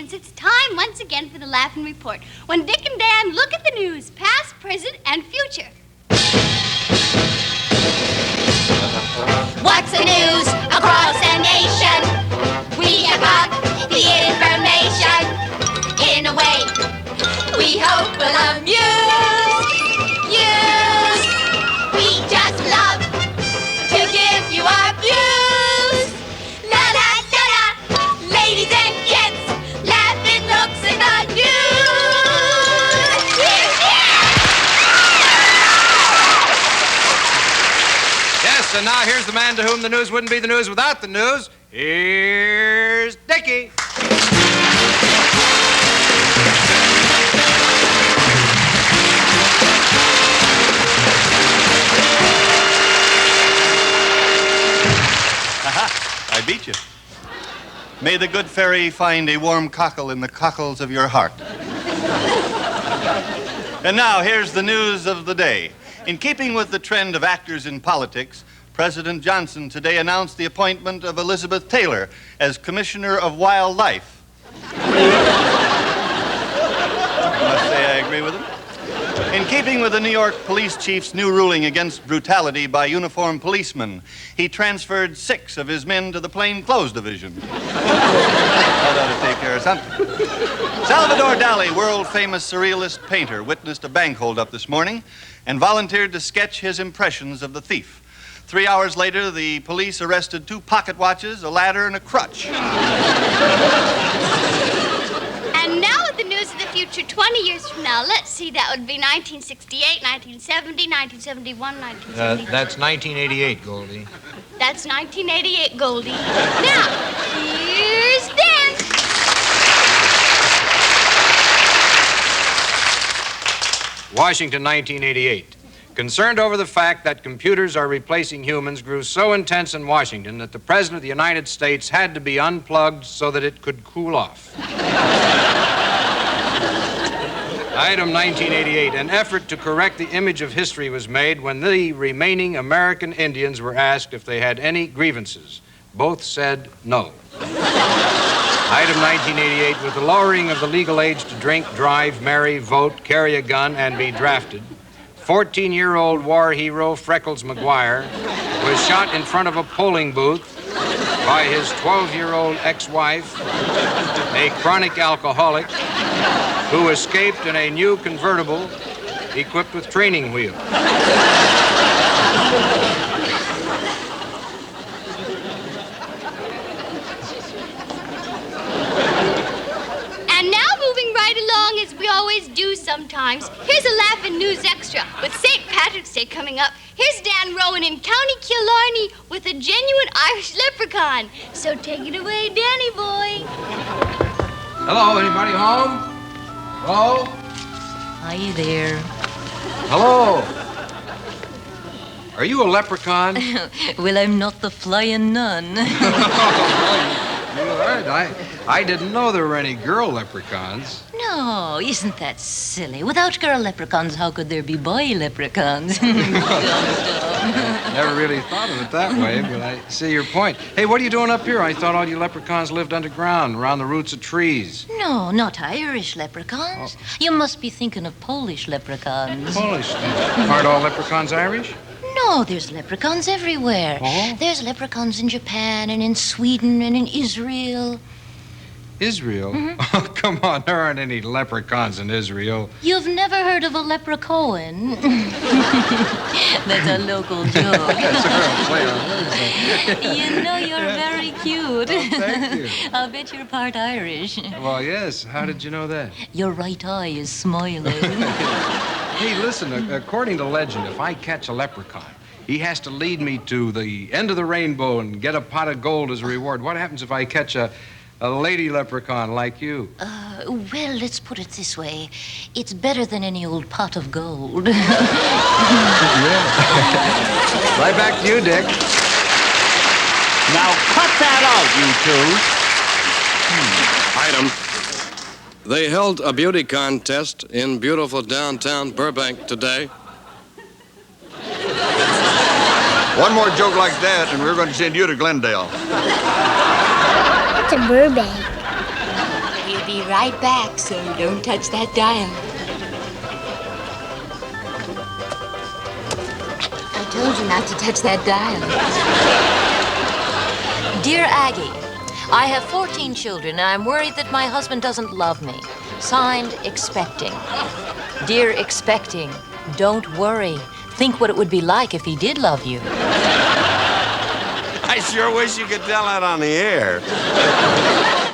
kids, it's time once again for the LaughIn Report, when Dick and Dan look at the news, past, present, and future. What's the news across the nation? We have got the information. In a way, we hope will amuse. We just love to give you our views. La la la la, ladies and gents, LaughIn looks in the news. Yes, and now here's the man to whom the news wouldn't be the news without the news. Here's Dickie. I beat you. May the good fairy find a warm cockle in the cockles of your heart. And now, here's the news of the day. In keeping with the trend of actors in politics, President Johnson today announced the appointment of Elizabeth Taylor as Commissioner of Wildlife. I must say I agree with him. In keeping with the New York police chief's new ruling against brutality by uniformed policemen, he transferred 6 of his men to the plainclothes division. That ought to take care of something. Salvador Dali, world-famous surrealist painter, witnessed a bank holdup this morning and volunteered to sketch his impressions of the thief. 3 hours later, the police arrested 2 pocket watches, a ladder, and a crutch. And now with the news of the future 20 years from now. Let's see, that would be 1968, 1970, 1971, 1972. That's 1988, Goldie. That's 1988, Goldie. Now, here's Dan. Washington, 1988. Concerned over the fact that computers are replacing humans grew so intense in Washington that the President of the United States had to be unplugged so that it could cool off. Item 1988. An effort to correct the image of history was made when the remaining American Indians were asked if they had any grievances. Both said no. Item 1988. With the lowering of the legal age to drink, drive, marry, vote, carry a gun, and be drafted, 14-year-old war hero Freckles McGuire was shot in front of a polling booth by his 12-year-old ex-wife, a chronic alcoholic, who escaped in a new convertible equipped with training wheels. And now moving right along, as we always do sometimes, here's a LaughIn News Extra with St. Patrick's Day coming up. Here's Dan Rowan in County Killarney with a genuine Irish leprechaun. So take it away, Danny boy. Hello, anybody home? Hello? Hi there. Hello? Are you a leprechaun? Well, I'm not the flying nun. You heard. I didn't know there were any girl leprechauns. No, isn't that silly? Without girl leprechauns, how could there be boy leprechauns? Never really thought of it that way, but I see your point. Hey, what are you doing up here? I thought all you leprechauns lived underground, around the roots of trees. No, not Irish leprechauns. Oh. You must be thinking of Polish leprechauns. Polish. Aren't all leprechauns Irish? No, there's leprechauns everywhere. Oh? There's leprechauns in Japan and in Sweden and in Israel. Israel? Oh, come on, there aren't any leprechauns in Israel. You've never heard of a leprechaun? That's a local joke. You know, you're very cute. Oh, thank you. I'll bet you're part Irish. Well, yes. How did you know that? Your right eye is smiling. Hey, listen, according to legend, if I catch a leprechaun, he has to lead me to the end of the rainbow and get a pot of gold as a reward. What happens if I catch a lady leprechaun like you? Well, let's put it this way. It's better than any old pot of gold. Yeah. Right back to you, Dick. Now cut that out, you two. Item. They held a beauty contest in beautiful downtown Burbank today. One more joke like that, and we're going to send you to Glendale. To Burbank. We'll be be right back, so don't touch that dial. I told you not to touch that dial. Dear Aggie, I have 14 children, and I'm worried that my husband doesn't love me. Signed, Expecting. Dear Expecting, don't worry. Think what it would be like if he did love you. I sure wish you could tell that on the air.